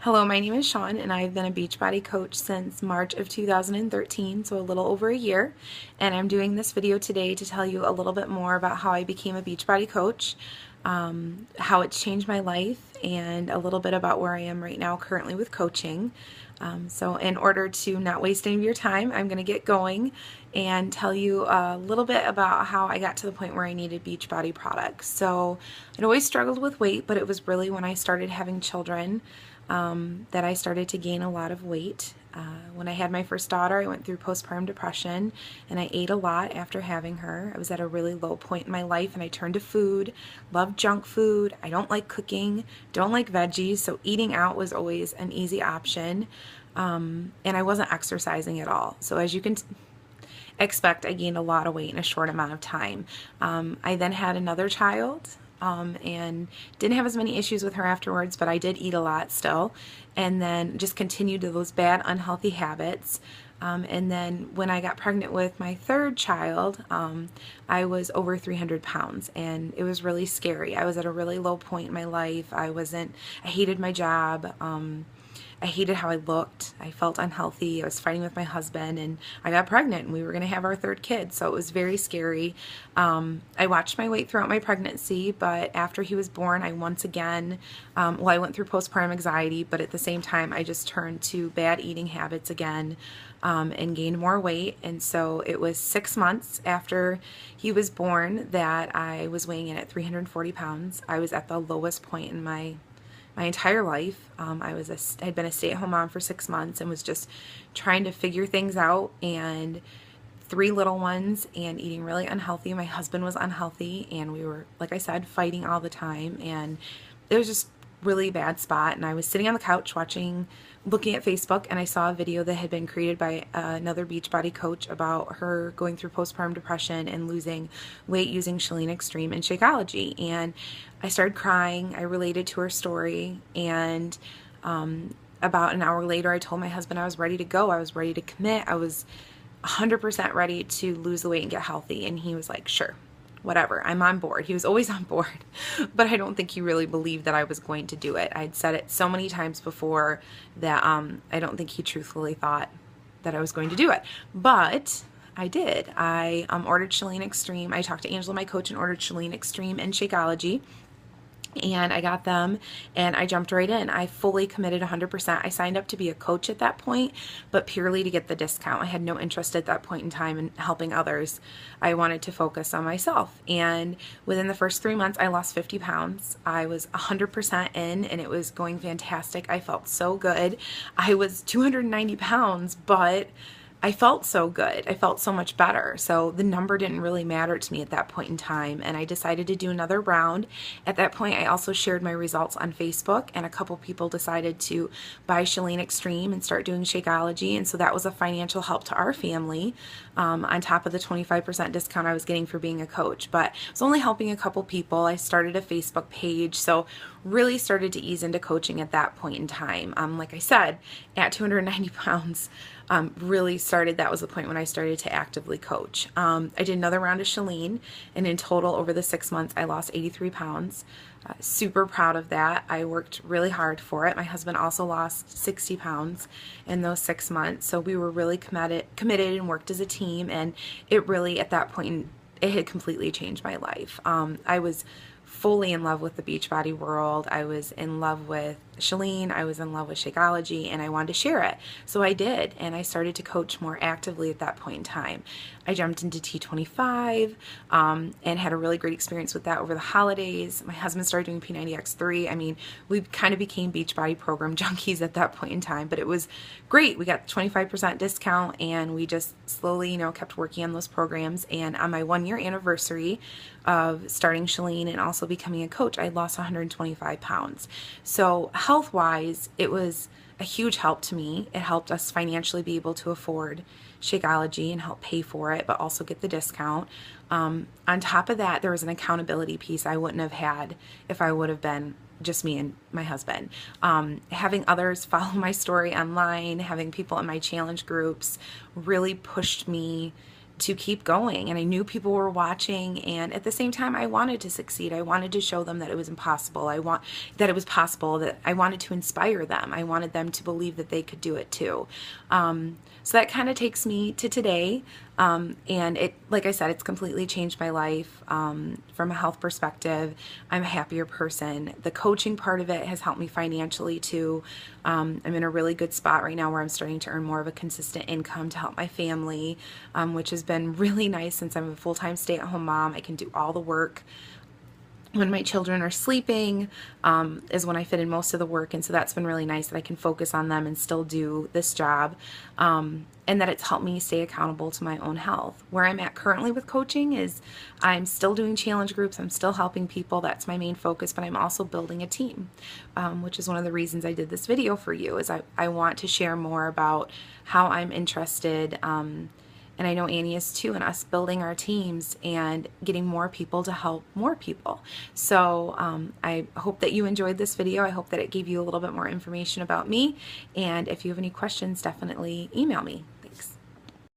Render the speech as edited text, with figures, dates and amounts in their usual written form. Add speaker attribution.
Speaker 1: Hello, my name is Sean, and I've been a Beachbody coach since March of 2013, so a little over a year. And I'm doing this video today to tell you a little bit more about how I became a Beachbody coach, how it's changed my life, and a little bit about where I am right now currently with coaching. So in order to not waste any of your time, I'm going to get going and tell you a little bit about how I got to the point where I needed Beachbody products. So I'd always struggled with weight, but it was really when I started having children that I started to gain a lot of weight. When I had my first daughter, I went through postpartum depression, and I ate a lot after having her. I was at a really low point in my life, and I turned to food, loved junk food. I don't like cooking, don't like veggies, so eating out was always an easy option, and I wasn't exercising at all. So as you can expect, I gained a lot of weight in a short amount of time. I then had another child, and didn't have as many issues with her afterwards, but I did eat a lot still, and then just continued to those bad, unhealthy habits. And then when I got pregnant with my third child, I was over 300 pounds, and it was really scary. I was at a really low point in my life. I hated my job. I hated how I looked. I felt unhealthy. I was fighting with my husband, and I got pregnant, and we were going to have our third kid, so it was very scary. I watched my weight throughout my pregnancy, but after he was born, I once again, I went through postpartum anxiety, but at the same time, I just turned to bad eating habits again, and gained more weight. And so it was 6 months after he was born that I was weighing in at 340 pounds. I was at the lowest point in my entire life. I'd been a stay-at-home mom for 6 months and was just trying to figure things out, and 3 little ones, and eating really unhealthy. My husband was unhealthy, and we were, like I said, fighting all the time, and it was just really bad spot. And I was sitting on the couch looking at Facebook, and I saw a video that had been created by another Beachbody coach about her going through postpartum depression and losing weight using Chalene Extreme and Shakeology. And I started crying. I related to her story, and about an hour later, I told my husband I was ready to go. I was ready to commit. I was 100% ready to lose the weight and get healthy. And he was like, sure, whatever, I'm on board. He was always on board, but I don't think he really believed that I was going to do it. I'd said it so many times before that I don't think he truthfully thought that I was going to do it, but I did. I ordered Chalene Extreme. I talked to Angela, my coach, and ordered Chalene Extreme and Shakeology. And I got them, and I jumped right in. I fully committed 100%. I signed up to be a coach at that point, but purely to get the discount. I had no interest at that point in time in helping others. I wanted to focus on myself. And within the first 3 months, I lost 50 pounds. I was 100% in, and it was going fantastic. I felt so good. I was 290 pounds, but I felt so good. I felt so much better. So the number didn't really matter to me at that point in time, and I decided to do another round. At that point, I also shared my results on Facebook, and a couple people decided to buy Chalene Extreme and start doing Shakeology, and so that was a financial help to our family, on top of the 25% discount I was getting for being a coach. But I was only helping a couple people. I started a Facebook page, so really started to ease into coaching at that point in time. Like I said, at 290 pounds, really started, that was the point when I started to actively coach. I did another round of Chalene, and in total over the 6 months, I lost 83 pounds. Super proud of that. I worked really hard for it. My husband also lost 60 pounds in those 6 months. So we were really committed and worked as a team. And it really, at that point, it had completely changed my life. I was fully in love with the Beachbody world. I was in love with Chalene, I was in love with Shakeology, and I wanted to share it. So I did, and I started to coach more actively at that point in time. I jumped into T25 and had a really great experience with that over the holidays. My husband started doing P90X3. I mean, we kind of became Beachbody program junkies at that point in time, but it was great. We got the 25% discount, and we just slowly, kept working on those programs. And on my 1-year anniversary of starting Chalene and also becoming a coach, I lost 125 pounds. So health-wise, it was a huge help to me. It helped us financially be able to afford Shakeology and help pay for it, but also get the discount. On top of that, there was an accountability piece I wouldn't have had if I would have been just me and my husband. Having others follow my story online, having people in my challenge groups really pushed me to keep going, and I knew people were watching, and at the same time I wanted to succeed. I wanted to show them that it was impossible. That it was possible, that I wanted to inspire them. I wanted them to believe that they could do it too. So that kind of takes me to today, and it, like I said, it's completely changed my life. From a health perspective, I'm a happier person. The coaching part of it has helped me financially too. I'm in a really good spot right now where I'm starting to earn more of a consistent income to help my family, which has been really nice since I'm a full-time stay-at-home mom. I can do all the work when my children are sleeping, is when I fit in most of the work, and so that's been really nice that I can focus on them and still do this job, and that it's helped me stay accountable to my own health. Where I'm at currently with coaching is I'm still doing challenge groups, I'm still helping people, that's my main focus, but I'm also building a team, which is one of the reasons I did this video for you, is I want to share more about how I'm interested, and I know Annie is too, in us building our teams and getting more people to help more people. So I hope that you enjoyed this video. I hope that it gave you a little bit more information about me. And if you have any questions, definitely email me.